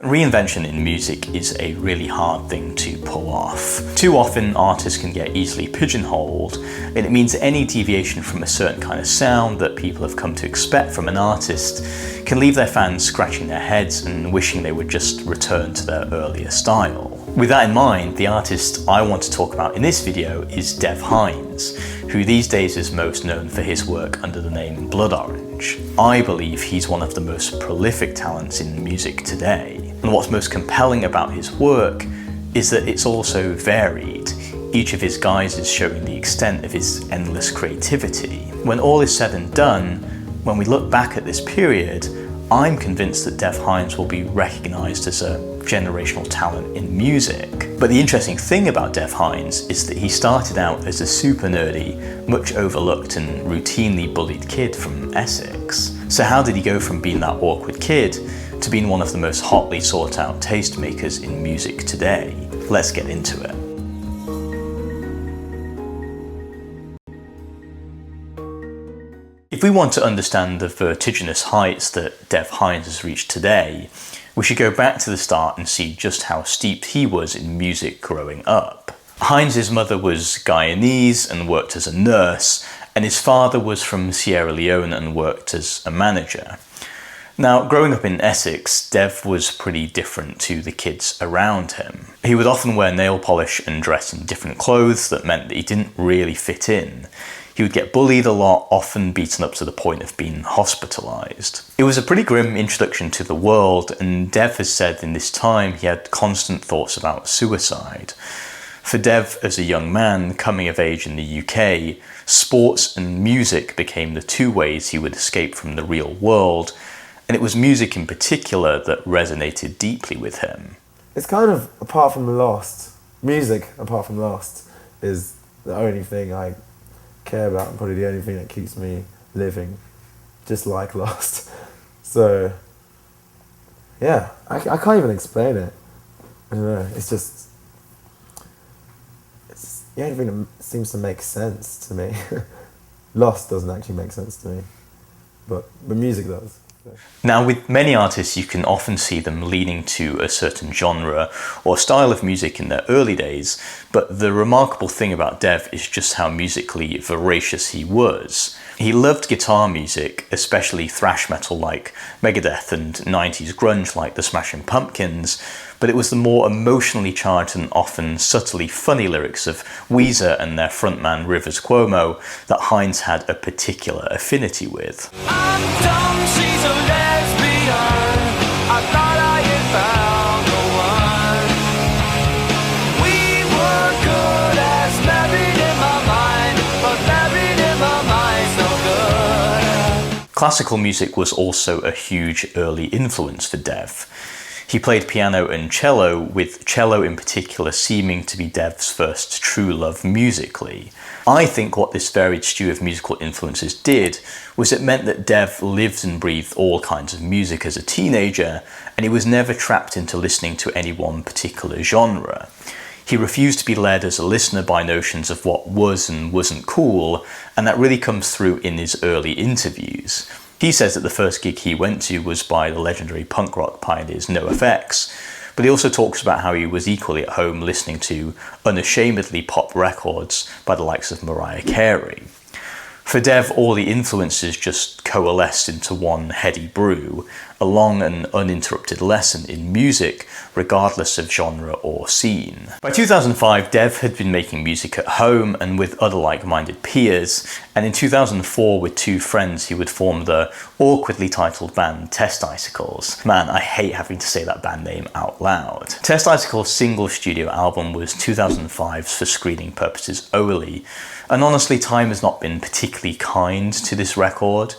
Reinvention in music is a really hard thing to pull off. Too often artists can get easily pigeonholed, and it means any deviation from a certain kind of sound that people have come to expect from an artist can leave their fans scratching their heads and wishing they would just return to their earlier style. With that in mind, the artist I want to talk about in this video is Dev Hynes, who these days is most known for his work under the name Blood Orange. I believe he's one of the most prolific talents in music today. And what's most compelling about his work is that it's also varied, each of his guises showing the extent of his endless creativity. When all is said and done, when we look back at this period, I'm convinced that Dev Hynes will be recognised as a generational talent in music. But the interesting thing about Dev Hynes is that he started out as a super nerdy, much overlooked and routinely bullied kid from Essex. So how did he go from being that awkward kid to being one of the most hotly sought out tastemakers in music today? Let's get into it. If we want to understand the vertiginous heights that Dev Hynes has reached today, we should go back to the start and see just how steeped he was in music growing up. Hynes' mother was Guyanese and worked as a nurse, and his father was from Sierra Leone and worked as a manager. Now, growing up in Essex, Dev was pretty different to the kids around him. He would often wear nail polish and dress in different clothes that meant that he didn't really fit in. He would get bullied a lot, often beaten up to the point of being hospitalised. It was a pretty grim introduction to the world, and Dev has said in this time he had constant thoughts about suicide. For Dev, as a young man coming of age in the UK, sports and music became the two ways he would escape from the real world, and it was music in particular that resonated deeply with him. It's kind of, apart from Lost, music apart from Lost is the only thing I care about and probably the only thing that keeps me living, just like Lost. So, yeah, I can't even explain it. I don't know, it's just, it's the only thing that seems to make sense to me. Lost doesn't actually make sense to me, but music does. Now, with many artists, you can often see them leaning to a certain genre or style of music in their early days, but the remarkable thing about Dev is just how musically voracious he was. He loved guitar music, especially thrash metal like Megadeth and 90s grunge like the Smashing Pumpkins, but it was the more emotionally charged and often subtly funny lyrics of Weezer and their frontman Rivers Cuomo that Hynes had a particular affinity with. I'm dumb, she's a lesbian. I thought I had found the one. We were good as married in my mind, but married in my mind's no good. Classical music was also a huge early influence for Dev. He played piano and cello, with cello in particular seeming to be Dev's first true love musically. I think what this varied stew of musical influences did was it meant that Dev lived and breathed all kinds of music as a teenager, and he was never trapped into listening to any one particular genre. He refused to be led as a listener by notions of what was and wasn't cool, and that really comes through in his early interviews. He says that the first gig he went to was by the legendary punk rock pioneers NoFX, but he also talks about how he was equally at home listening to unashamedly pop records by the likes of Mariah Carey. For Dev, all the influences just coalesced into one heady brew, a long and uninterrupted lesson in music, regardless of genre or scene. By 2005, Dev had been making music at home and with other like-minded peers, and in 2004, with two friends, he would form the awkwardly titled band Test Icicles. Man, I hate having to say that band name out loud. Test Icicles' single studio album was 2005's for screening purposes only, and honestly, time has not been particularly kind to this record.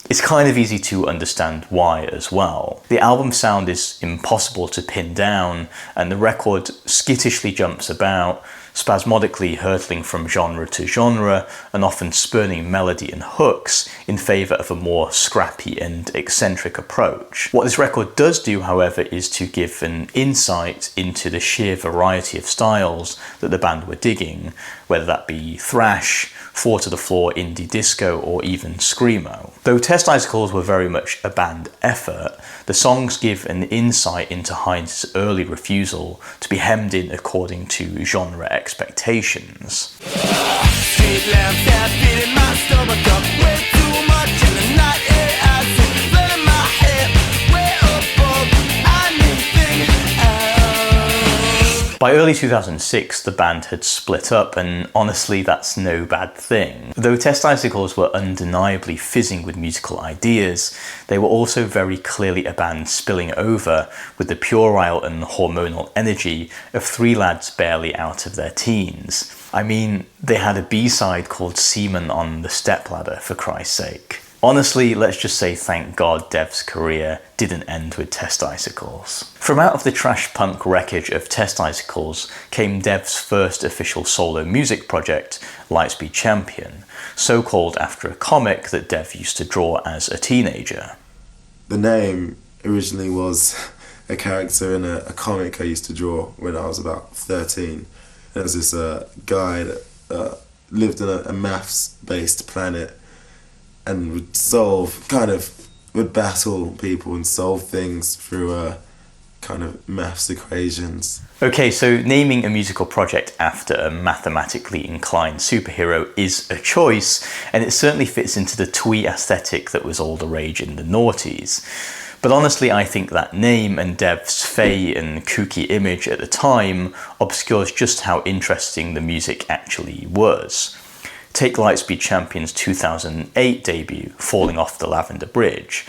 It's kind of easy to understand why as well. The album sound is impossible to pin down, and the record skittishly jumps about, spasmodically hurtling from genre to genre, and often spurning melody and hooks in favour of a more scrappy and eccentric approach. What this record does do, however, is to give an insight into the sheer variety of styles that the band were digging, whether that be thrash, four to the floor indie disco, or even screamo. Though Test Icicles were very much a band effort, the songs give an insight into Hynes' early refusal to be hemmed in according to genre expectations. Street lamps have feeding my stomach up way too much in the night air as it's filling my head way above anything else. By early 2006, the band had split up, and honestly, that's no bad thing. Though Test Icicles were undeniably fizzing with musical ideas, they were also very clearly a band spilling over with the puerile and hormonal energy of three lads barely out of their teens. I mean, they had a B-side called Seaman on the Stepladder, for Christ's sake. Honestly, let's just say thank God Dev's career didn't end with Test Icicles. From out of the trash punk wreckage of Test Icicles came Dev's first official solo music project, Lightspeed Champion, so called after a comic that Dev used to draw as a teenager. The name originally was a character in a comic I used to draw when I was about 13. There was this guy that lived on a maths-based planet and would battle people and solve things through kind of maths equations. Okay, so naming a musical project after a mathematically inclined superhero is a choice, and it certainly fits into the twee aesthetic that was all the rage in the noughties. But honestly, I think that name and Dev's fey and kooky image at the time obscures just how interesting the music actually was. Take Lightspeed Champion's 2008 debut, Falling Off the Lavender Bridge.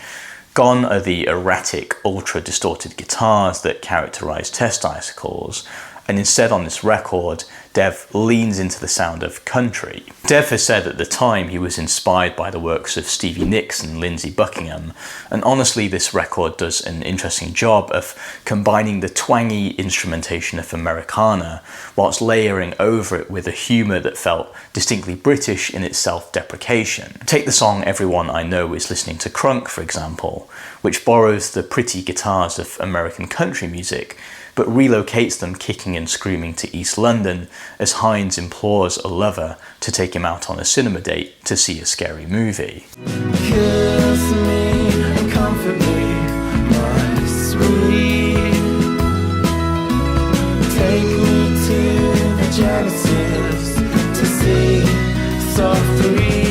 Gone are the erratic, ultra-distorted guitars that characterise Test Icicles, and instead on this record, Dev leans into the sound of country. Dev has said at the time he was inspired by the works of Stevie Nicks and Lindsey Buckingham, and honestly this record does an interesting job of combining the twangy instrumentation of Americana whilst layering over it with a humour that felt distinctly British in its self-deprecation. Take the song Everyone I Know Is Listening to Crunk, for example, which borrows the pretty guitars of American country music, but relocates them kicking and screaming to East London as Hynes implores a lover to take him out on a cinema date to see a scary movie. Kiss me and comfort me, my sweet. Take me to the Genesis to see so free.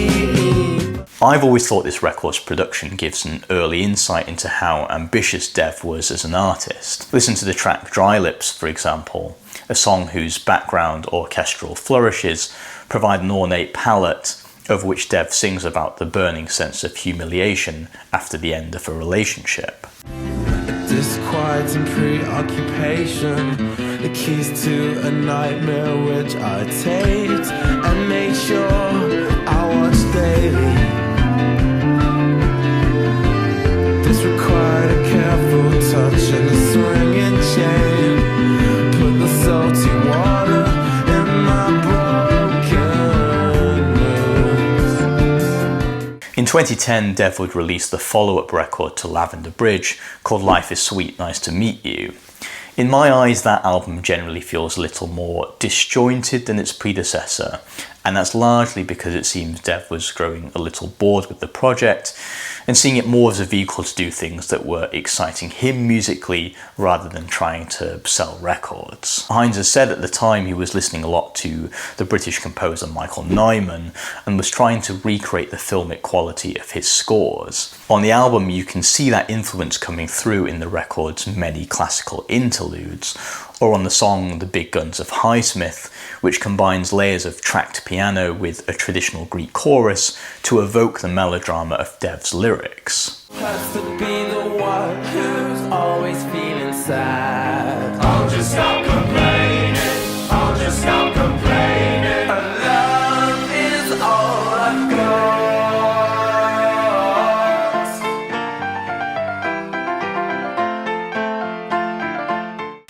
I've always thought this record's production gives an early insight into how ambitious Dev was as an artist. Listen to the track Dry Lips, for example, a song whose background orchestral flourishes provide an ornate palette over which Dev sings about the burning sense of humiliation after the end of a relationship. Disquieting preoccupation, the keys to a nightmare which I take and make sure I watch daily. This required a careful touch and a swinging chain. Put the salty water in my broken rooms. In 2010, Dev would release the follow-up record to Lavender Bridge called Life is Sweet, Nice to Meet You. In my eyes, that album generally feels a little more disjointed than its predecessor, and that's largely because it seems Dev was growing a little bored with the project and seeing it more as a vehicle to do things that were exciting him musically rather than trying to sell records. Hynes has said at the time he was listening a lot to the British composer Michael Nyman and was trying to recreate the filmic quality of his scores. On the album, you can see that influence coming through in the record's many classical interludes, or on the song The Big Guns of Highsmith, which combines layers of tracked piano with a traditional Greek chorus to evoke the melodrama of Dev's lyrics. Has to be the one who's always feeling sad. I'll just stop complaining. I'll just stop complaining. Love is all I've got.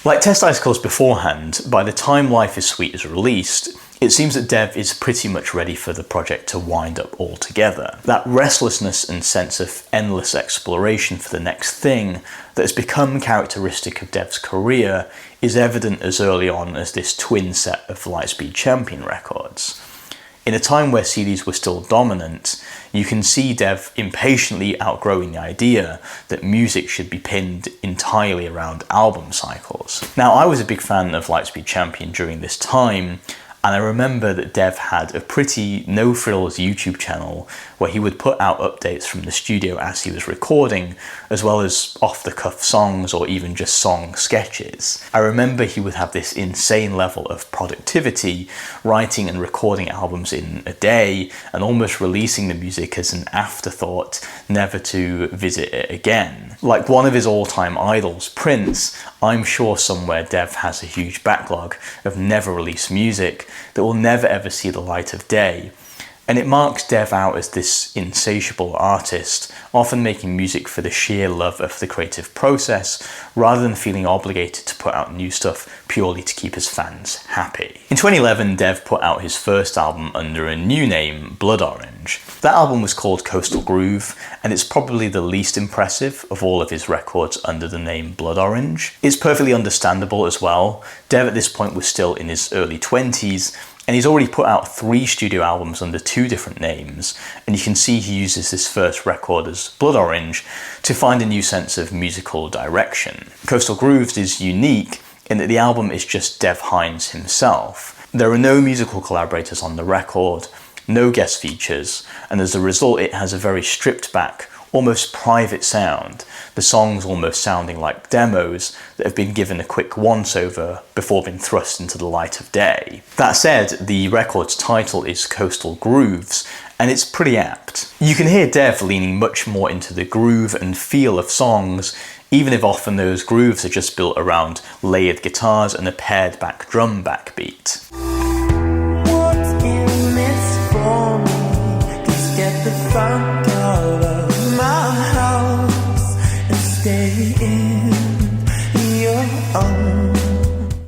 Like Test Icicles beforehand, by the time Life is Sweet is released, it seems that Dev is pretty much ready for the project to wind up altogether. That restlessness and sense of endless exploration for the next thing that has become characteristic of Dev's career is evident as early on as this twin set of Lightspeed Champion records. In a time where CDs were still dominant, you can see Dev impatiently outgrowing the idea that music should be pinned entirely around album cycles. Now, I was a big fan of Lightspeed Champion during this time, and I remember that Dev had a pretty no-frills YouTube channel where he would put out updates from the studio as he was recording, as well as off-the-cuff songs or even just song sketches. I remember he would have this insane level of productivity, writing and recording albums in a day, and almost releasing the music as an afterthought, never to visit it again. Like one of his all-time idols, Prince, I'm sure somewhere Dev has a huge backlog of never-released music that will never ever see the light of day. And it marks Dev out as this insatiable artist, often making music for the sheer love of the creative process, rather than feeling obligated to put out new stuff purely to keep his fans happy. In 2011, Dev put out his first album under a new name, Blood Orange. That album was called Coastal Groove, and it's probably the least impressive of all of his records under the name Blood Orange. It's perfectly understandable as well. Dev at this point was still in his early 20s, and he's already put out 3 studio albums under 2 different names, and you can see he uses this first record as Blood Orange to find a new sense of musical direction. Coastal Grooves is unique in that the album is just Dev Hynes himself. There are no musical collaborators on the record, no guest features, and as a result it has a very stripped back, almost private sound, the songs almost sounding like demos that have been given a quick once-over before being thrust into the light of day. That said, the record's title is Coastal Grooves, and it's pretty apt. You can hear Dev leaning much more into the groove and feel of songs, even if often those grooves are just built around layered guitars and a pared back drum backbeat. What's in this for me? Just get the funk out of my house and stay in your own.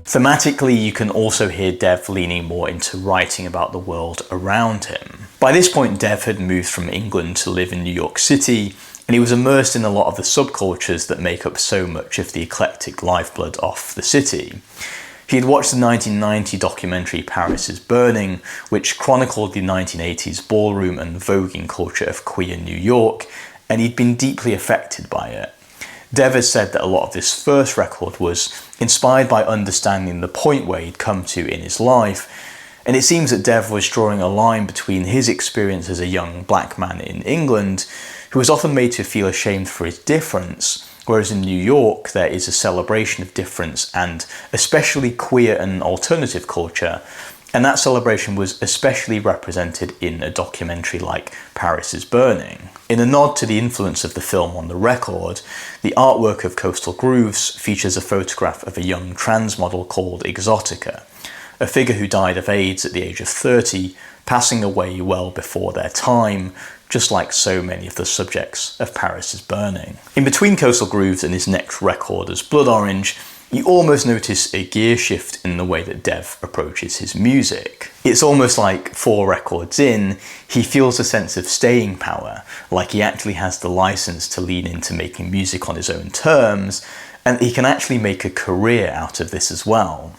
Thematically, you can also hear Dev leaning more into writing about the world around him. By this point, Dev had moved from England to live in New York City, and he was immersed in a lot of the subcultures that make up so much of the eclectic lifeblood of the city. He had watched the 1990 documentary Paris is Burning, which chronicled the 1980s ballroom and voguing culture of queer New York, and he'd been deeply affected by it. Dev has said that a lot of this first record was inspired by understanding the point where he'd come to in his life, and it seems that Dev was drawing a line between his experience as a young black man in England, who was often made to feel ashamed for his difference, whereas in New York there is a celebration of difference and especially queer and alternative culture, and that celebration was especially represented in a documentary like Paris is Burning. In a nod to the influence of the film on the record, the artwork of Coastal Grooves features a photograph of a young trans model called Exotica, a figure who died of AIDS at the age of 30, passing away well before their time, just like so many of the subjects of Paris is Burning. In between Coastal Grooves and his next record as Blood Orange, you almost notice a gear shift in the way that Dev approaches his music. It's almost like 4 records in, he feels a sense of staying power, like he actually has the license to lean into making music on his own terms, and he can actually make a career out of this as well.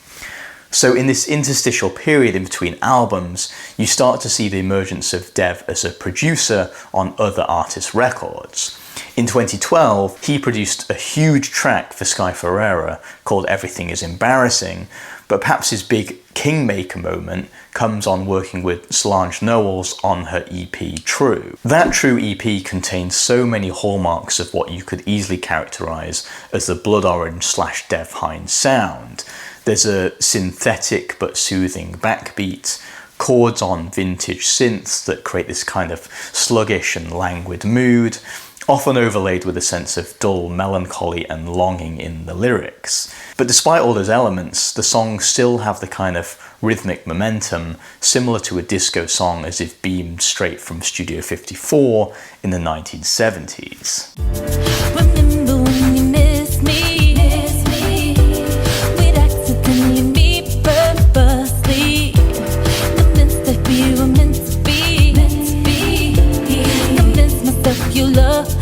So in this interstitial period in between albums, you start to see the emergence of Dev as a producer on other artists' records. In 2012, he produced a huge track for Sky Ferreira called Everything is Embarrassing, but perhaps his big kingmaker moment comes on working with Solange Knowles on her EP True. That True EP contains so many hallmarks of what you could easily characterise as the Blood Orange / Dev Hynes sound. There's a synthetic but soothing backbeat, chords on vintage synths that create this kind of sluggish and languid mood, often overlaid with a sense of dull melancholy and longing in the lyrics. But despite all those elements, the songs still have the kind of rhythmic momentum similar to a disco song as if beamed straight from Studio 54 in the 1970s. Remember when you missed me? We'd accidentally meet purposely. Convinced that we were meant to be. Convinced myself you love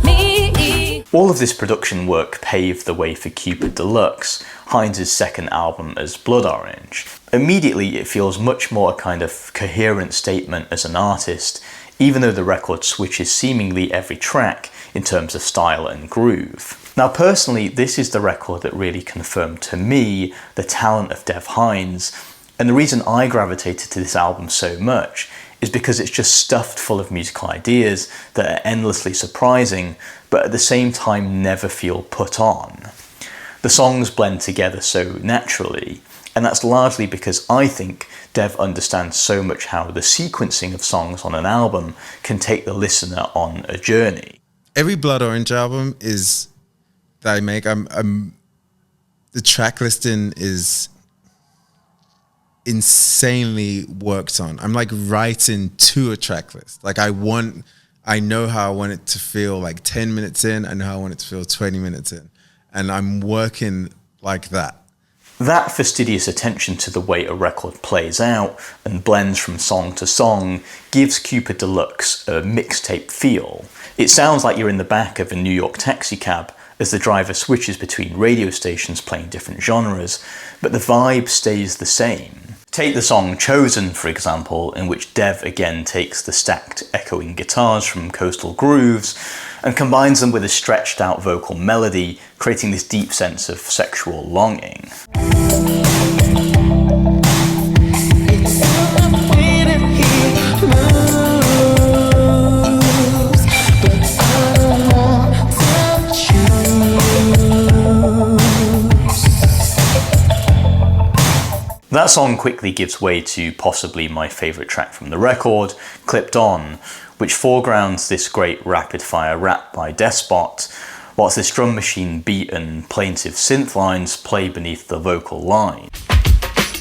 me. All All of this production work paved the way for Cupid Deluxe, Hynes' second album as Blood Orange. Immediately it feels much more a kind of coherent statement as an artist, even though the record switches seemingly every track in terms of style and groove. Now personally, this is the record that really confirmed to me the talent of Dev Hynes, and the reason I gravitated to this album so much is because it's just stuffed full of musical ideas that are endlessly surprising, but at the same time never feel put on. The songs blend together so naturally, and that's largely because I think Dev understands so much how the sequencing of songs on an album can take the listener on a journey. Every Blood Orange album that I make, the track listing is insanely worked on. I'm like writing to a track list. Like I know how I want it to feel like 10 minutes in, I know how I want it to feel 20 minutes in. And I'm working like that. That fastidious attention to the way a record plays out and blends from song to song gives Cupid Deluxe a mixtape feel. It sounds like you're in the back of a New York taxicab as the driver switches between radio stations playing different genres, but the vibe stays the same. Take the song Chosen, for example, in which Dev again takes the stacked echoing guitars from Coastal Grooves and combines them with a stretched out vocal melody, creating this deep sense of sexual longing. That song quickly gives way to possibly my favourite track from the record, Clipped On, which foregrounds this great rapid-fire rap by Despot, whilst this drum machine beat and plaintive synth lines play beneath the vocal line.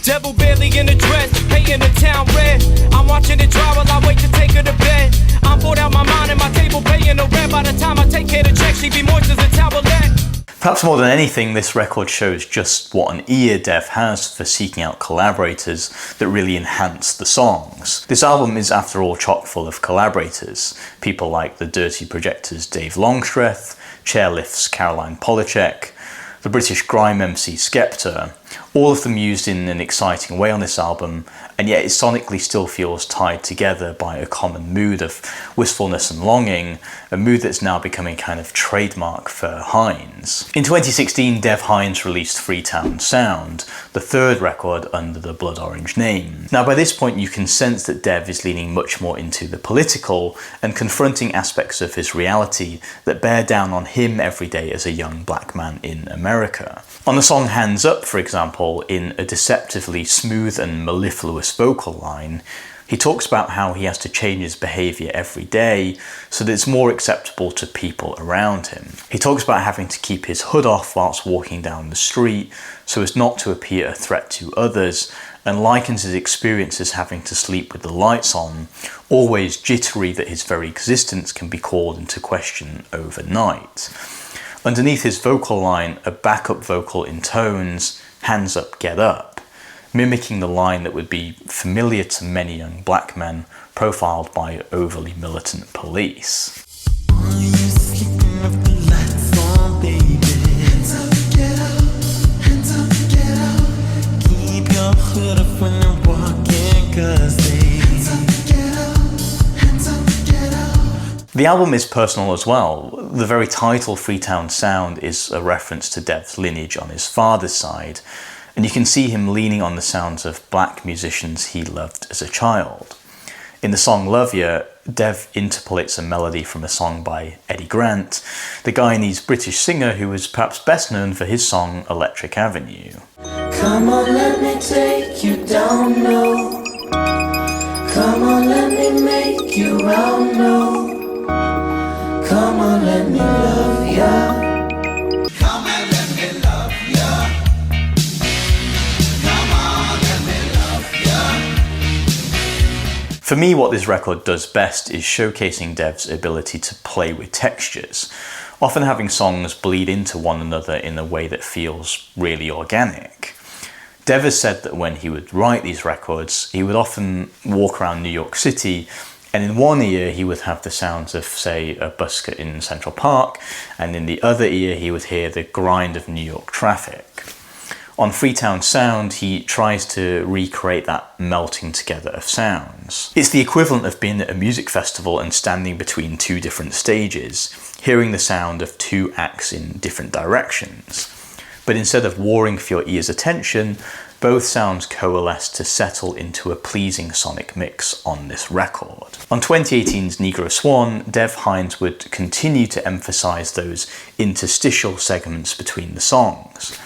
Devil barely in the dress, painting the town red. I'm watching it dry while I wait to take her to bed. I'm bored out my mind and my table paying the rent. By the time I take care of the check, she be moist as a towelette. Perhaps more than anything, this record shows just what an ear Dev has for seeking out collaborators that really enhance the songs. This album is, after all, chock full of collaborators. People like the Dirty Projector's Dave Longstreth, Chairlift's Caroline Polachek, the British grime MC Skepta, all of them used in an exciting way on this album, and yet it sonically still feels tied together by a common mood of wistfulness and longing, a mood that's now becoming kind of trademark for Hynes. In 2016, Dev Hynes released Freetown Sound, the third record under the Blood Orange name. Now by this point you can sense that Dev is leaning much more into the political and confronting aspects of his reality that bear down on him every day as a young black man in America. On the song Hands Up, for example, in a deceptively smooth and mellifluous vocal line, he talks about how he has to change his behaviour every day so that it's more acceptable to people around him. He talks about having to keep his hood off whilst walking down the street so as not to appear a threat to others, and likens his experience as having to sleep with the lights on, always jittery that his very existence can be called into question overnight. Underneath his vocal line, a backup vocal intones, "Hands up, get up," mimicking the line that would be familiar to many young black men profiled by overly militant police. The album is personal as well. The very title, Freetown Sound, is a reference to Dev's lineage on his father's side, and you can see him leaning on the sounds of black musicians he loved as a child. In the song Love Ya, Dev interpolates a melody from a song by Eddie Grant, the Guyanese British singer who was perhaps best known for his song Electric Avenue. Come on, let me take you down low. Come on, let me make you round low. Come on, let me love ya. Come on, let me love ya. Come on, let me love ya. For me, what this record does best is showcasing Dev's ability to play with textures, often having songs bleed into one another in a way that feels really organic. Dev has said that when he would write these records, he would often walk around New York City And in one ear, he would have the sounds of, say, a busker in Central Park, and in the other ear, he would hear the grind of New York traffic. On Freetown Sound, he tries to recreate that melting together of sounds. It's the equivalent of being at a music festival and standing between two different stages, hearing the sound of two acts in different directions. But instead of warring for your ear's attention, both sounds coalesce to settle into a pleasing sonic mix on this record. On 2018's Negro Swan, Dev Hynes would continue to emphasise those interstitial segments between the songs.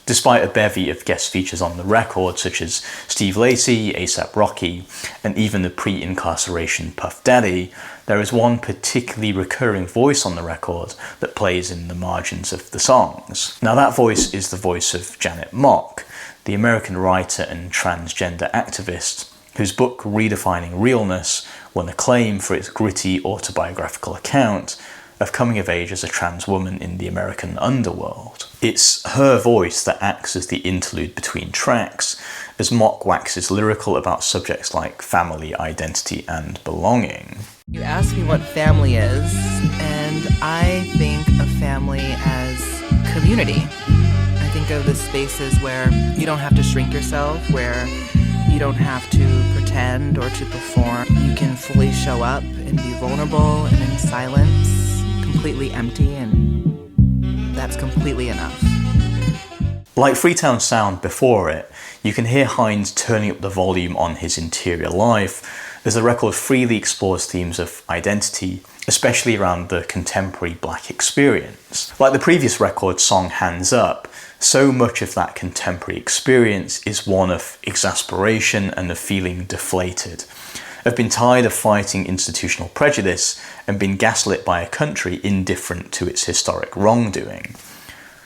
Despite a bevy of guest features on the record, such as Steve Lacy, A$AP Rocky, and even the pre-incarceration Puff Daddy, there is one particularly recurring voice on the record that plays in the margins of the songs. Now that voice is the voice of Janet Mock, the American writer and transgender activist whose book Redefining Realness won acclaim for its gritty autobiographical account of coming of age as a trans woman in the American underworld. It's her voice that acts as the interlude between tracks, as Mock waxes lyrical about subjects like family, identity, and belonging. You ask me what family is, and I think of family as community. I think of the spaces where you don't have to shrink yourself, where you don't have to pretend or to perform. You can fully show up and be vulnerable and in silence, completely empty, and that's completely enough. Like Freetown Sound before it, you can hear Hynes turning up the volume on his interior life as the record freely explores themes of identity, especially around the contemporary black experience. Like the previous record song Hands Up, so much of that contemporary experience is one of exasperation and of feeling deflated, of being tired of fighting institutional prejudice and been gaslit by a country indifferent to its historic wrongdoing.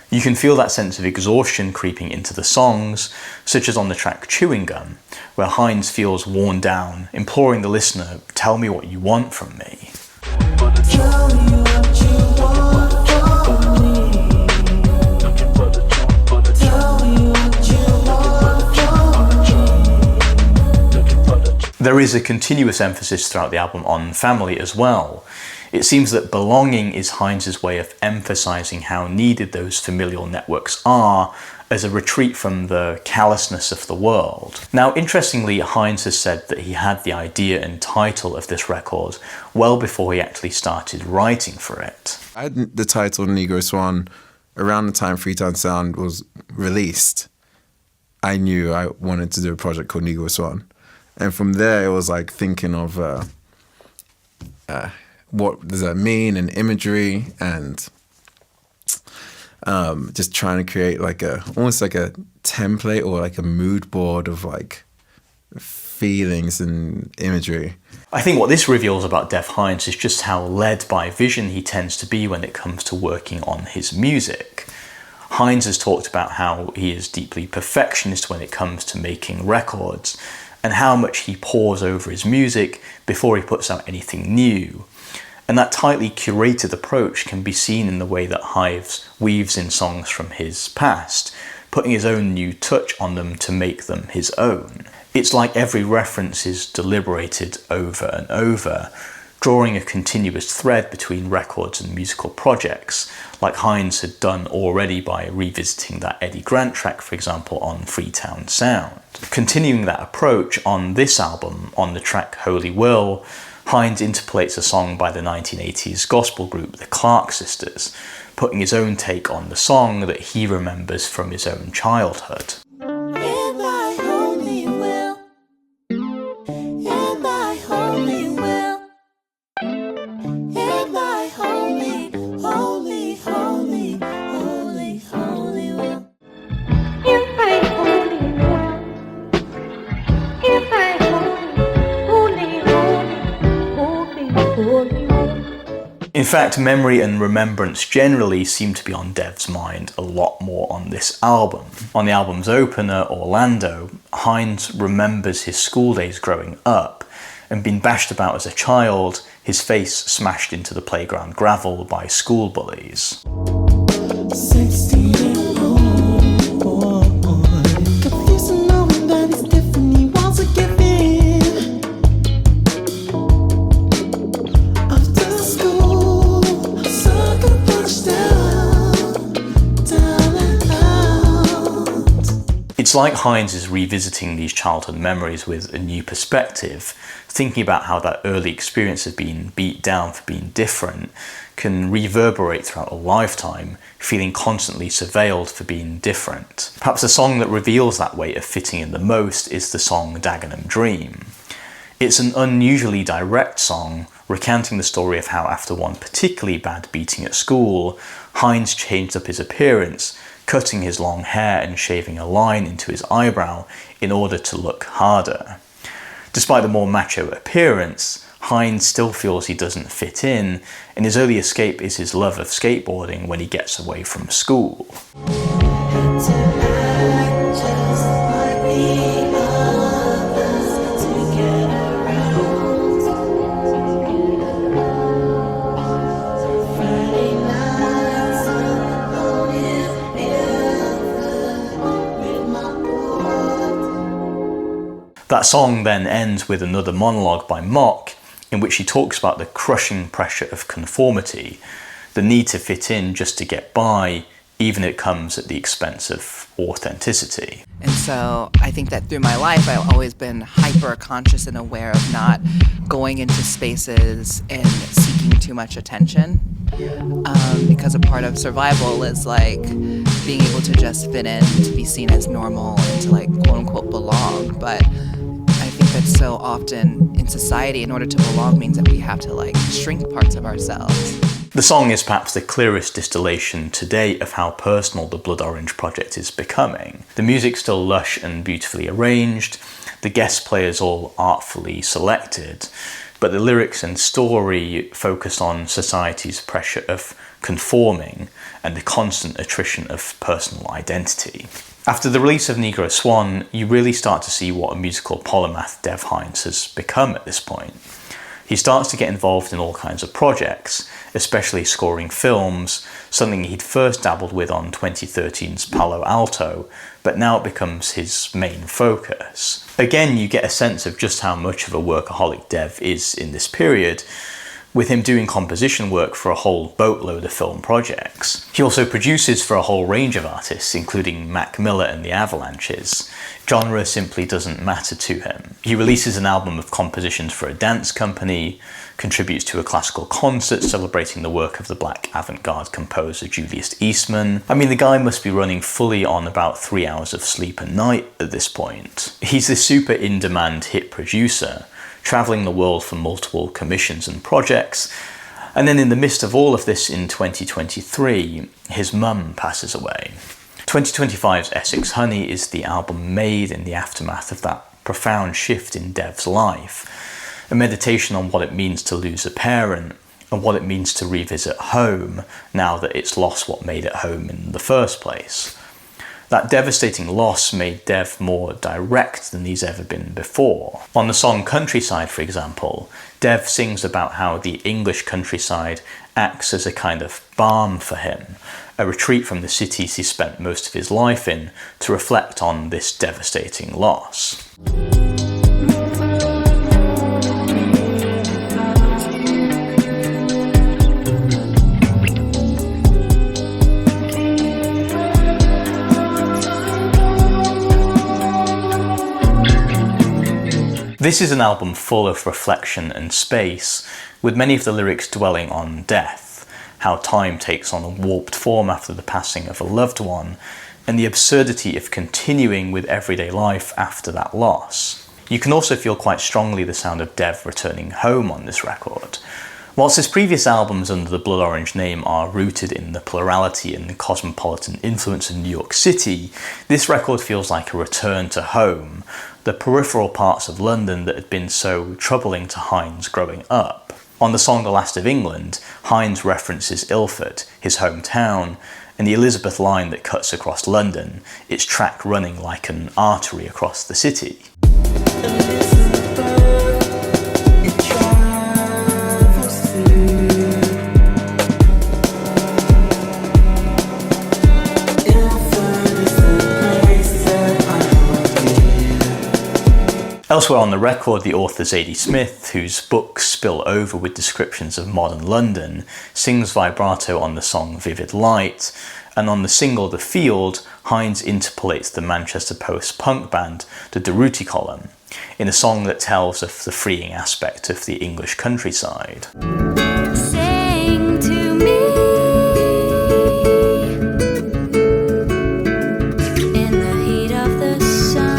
You can feel that sense of exhaustion creeping into the songs, such as on the track Chewing Gum, where Hynes feels worn down, imploring the listener, "Tell me what you want from me." Tell me what you want from me. Tell me what you want from me. There is a continuous emphasis throughout the album on family as well. It seems that belonging is Hynes' way of emphasising how needed those familial networks are as a retreat from the callousness of the world. Now, interestingly, Hynes has said that he had the idea and title of this record well before he actually started writing for it. I had the title Negro Swan around the time Freetown Sound was released. I knew I wanted to do a project called Negro Swan. And from there, it was like thinking of what does that mean, and imagery, and just trying to create like almost like a template or like a mood board of like feelings and imagery. I think what this reveals about Dev Hynes is just how led by vision he tends to be when it comes to working on his music. Hynes has talked about how he is deeply perfectionist when it comes to making records, and how much he pores over his music before he puts out anything new. And that tightly curated approach can be seen in the way that Hynes weaves in songs from his past, putting his own new touch on them to make them his own. It's like every reference is deliberated over and over, drawing a continuous thread between records and musical projects, like Hynes had done already by revisiting that Eddie Grant track, for example, on Freetown Sound. Continuing that approach on this album, on the track Holy Will, Hynes interpolates a song by the 1980s gospel group the Clark Sisters, putting his own take on the song that he remembers from his own childhood. In thy holy will, in thy holy will, in thy holy, holy, holy, holy, holy will. In thy holy will, in thy holy, holy, holy will. In fact, memory and remembrance generally seem to be on Dev's mind a lot more on this album. On the album's opener, Orlando, Hynes remembers his school days growing up and being bashed about as a child, his face smashed into the playground gravel by school bullies. 16 and old, confusing knowing that it's different, he wants to give in. like Hynes is revisiting these childhood memories with a new perspective, thinking about how that early experience of being beat down for being different can reverberate throughout a lifetime, feeling constantly surveilled for being different. Perhaps the song that reveals that way of fitting in the most is the song Dagenham Dream. It's an unusually direct song, recounting the story of how after one particularly bad beating at school, Hynes changed up his appearance, cutting his long hair and shaving a line into his eyebrow in order to look harder. Despite the more macho appearance, Hynes still feels he doesn't fit in, and his only escape is his love of skateboarding when he gets away from school. That song then ends with another monologue by Mock, in which he talks about the crushing pressure of conformity, the need to fit in just to get by, even if it comes at the expense of authenticity. And so I think that through my life, I've always been hyper conscious and aware of not going into spaces and seeking too much attention. Because a part of survival is like being able to just fit in, to be seen as normal, and to like quote unquote belong. But I think that so often in society, in order to belong means that we have to like shrink parts of ourselves. The song is perhaps the clearest distillation to date of how personal the Blood Orange project is becoming. The music's still lush and beautifully arranged, the guest players all artfully selected, but the lyrics and story focus on society's pressure of conforming and the constant attrition of personal identity. After the release of Negro Swan, you really start to see what a musical polymath Dev Hynes has become at this point. He starts to get involved in all kinds of projects, especially scoring films, something he'd first dabbled with on 2013's Palo Alto, but now it becomes his main focus. Again, you get a sense of just how much of a workaholic Dev is in this period, with him doing composition work for a whole boatload of film projects. He also produces for a whole range of artists, including Mac Miller and the Avalanches. Genre simply doesn't matter to him. He releases an album of compositions for a dance company, contributes to a classical concert celebrating the work of the black avant-garde composer Julius Eastman. I mean, the guy must be running fully on about 3 hours of sleep a night at this point. He's this super in-demand hit producer, travelling the world for multiple commissions and projects, and then in the midst of all of this in 2023, his mum passes away. 2025's Essex Honey is the album made in the aftermath of that profound shift in Dev's life, a meditation on what it means to lose a parent and what it means to revisit home now that it's lost what made it home in the first place. That devastating loss made Dev more direct than he's ever been before. On the song Countryside, for example, Dev sings about how the English countryside acts as a kind of balm for him, a retreat from the cities he spent most of his life in to reflect on this devastating loss. This is an album full of reflection and space, with many of the lyrics dwelling on death, how time takes on a warped form after the passing of a loved one, and the absurdity of continuing with everyday life after that loss. You can also feel quite strongly the sound of Dev returning home on this record. Whilst his previous albums under the Blood Orange name are rooted in the plurality and the cosmopolitan influence of New York City, this record feels like a return to home, the peripheral parts of London that had been so troubling to Hynes growing up. On the song The Last of England, Hynes references Ilford, his hometown, and the Elizabeth line that cuts across London, its track running like an artery across the city. Elsewhere on the record, the author Zadie Smith, whose books spill over with descriptions of modern London, sings vibrato on the song Vivid Light, and on the single The Field, Hynes interpolates the Manchester post-punk band The Durruti Column in a song that tells of the freeing aspect of the English countryside. Sing to me in the heat of the sun.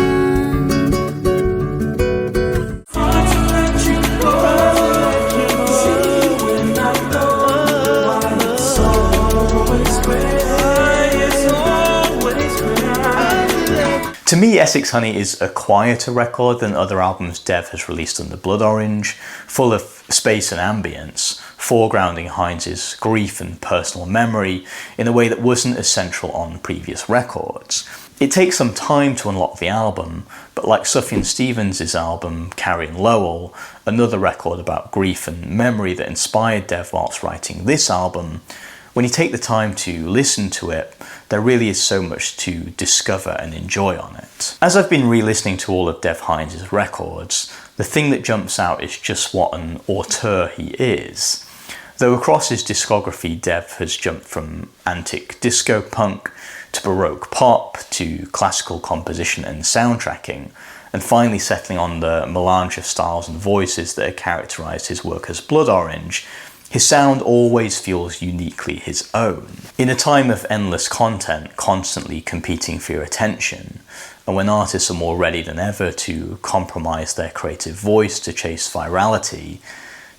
To me, Essex Honey is a quieter record than other albums Dev has released under Blood Orange, full of space and ambience, foregrounding Hynes' grief and personal memory in a way that wasn't as central on previous records. It takes some time to unlock the album, but like Sufjan Stevens' album Carrion Lowell, another record about grief and memory that inspired Dev whilst writing this album, when you take the time to listen to it, there really is so much to discover and enjoy on it. As I've been re-listening to all of Dev Hynes' records, the thing that jumps out is just what an auteur he is. Though across his discography, Dev has jumped from antic disco punk to baroque pop to classical composition and soundtracking, and finally settling on the melange of styles and voices that have characterised his work as Blood Orange, his sound always feels uniquely his own. In a time of endless content constantly competing for your attention, and when artists are more ready than ever to compromise their creative voice to chase virality,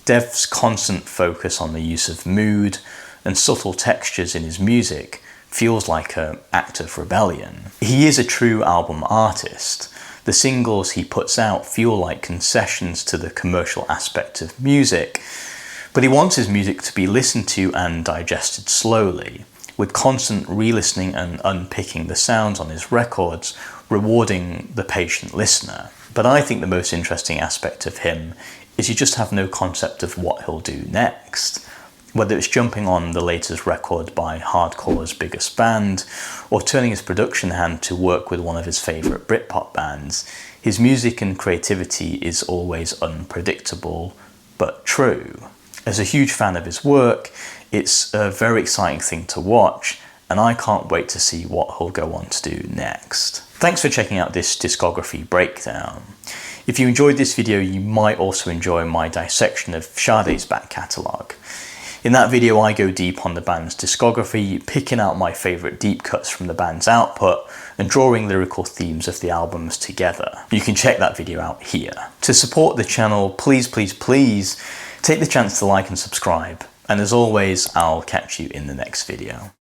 Dev's constant focus on the use of mood and subtle textures in his music feels like an act of rebellion. He is a true album artist. The singles he puts out feel like concessions to the commercial aspect of music, but he wants his music to be listened to and digested slowly, with constant re-listening and unpicking the sounds on his records, rewarding the patient listener. But I think the most interesting aspect of him is you just have no concept of what he'll do next. Whether it's jumping on the latest record by Hardcore's biggest band, or turning his production hand to work with one of his favourite Britpop bands, his music and creativity is always unpredictable, but true. As a huge fan of his work, it's a very exciting thing to watch, and I can't wait to see what he'll go on to do next. Thanks for checking out this discography breakdown. If you enjoyed this video, you might also enjoy my dissection of Sade's back catalogue. In that video, I go deep on the band's discography, picking out my favourite deep cuts from the band's output and drawing lyrical themes of the albums together. You can check that video out here. To support the channel, please take the chance to like and subscribe, and as always, I'll catch you in the next video.